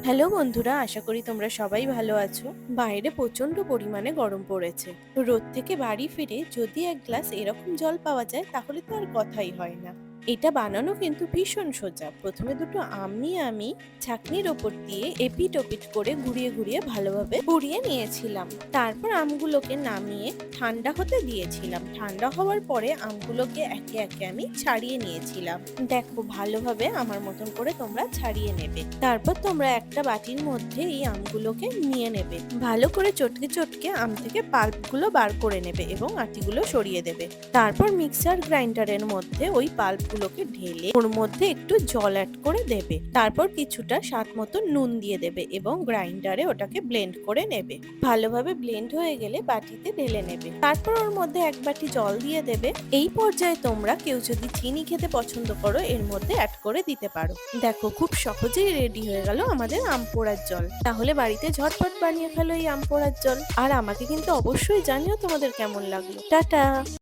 Hello বন্ধুরা, আশা করি তোমরা সবাই ভালো আছো। বাইরে প্রচন্ড পরিমাণে গরম পড়েছে। রোদ থেকে বাড়ি ফিরে যদি এক গ্লাস এরকম জল পাওয়া যায় তাহলে তো আর কথাই হয় না। এটা বানানো কিন্তু ভীষণ সোজা। প্রথমে দুটো আম নিয়ে আমি ছাঁকনির ওপর দিয়ে এপিট ওপিট করে ঘুরিয়ে ঘুরিয়ে ভালোভাবে পুড়িয়ে নিয়েছিলাম। তারপর আমগুলোকে নামিয়ে ঠান্ডা হতে দিয়েছিলাম। ঠান্ডা হওয়ার পরে আমগুলোকে একে একে আমি ছাড়িয়ে নিয়েছিলাম। দেখো, ভালোভাবে আমার মতন করে তোমরা ছাড়িয়ে নেবে। তারপর তোমরা একটা বাটির মধ্যে এই আমগুলোকে নিয়ে নেবে। ভালো করে চটকে চটকে আম থেকে পাল্পগুলো বার করে নেবে এবং আটিগুলো সরিয়ে দেবে। তারপর মিক্সার গ্রাইন্ডারের মধ্যে ওই পাল্পগুলোকে ঢেলে ওর মধ্যে একটু জল অ্যাড করে দেবে। তারপর কিছুটা স্বাদ মতো নুন দিয়ে দেবে এবং গ্রাইন্ডারে ওটাকে ব্লেন্ড করে নেবে। ভালোভাবে ব্লেন্ড হয়ে গেলে বাটিতে ঢেলে নেবে। তারপর ওর মধ্যে এক বাটি জল দিয়ে দেবে। এই পর্যায়ে তোমরা কেউ যদি চিনি খেতে পছন্দ করো এর মধ্যে অ্যাড করে দিতে পারো। দেখো, খুব সহজেই রেডি হয়ে গেল আমাদের আম পোড়ার জল। তাহলে বাড়িতে ঝটপট বানিয়ে ফেলো এই আম পোড়ার জল। আর আমাকে কিন্তু অবশ্যই জানিও তোমাদের কেমন লাগলো। টাটা।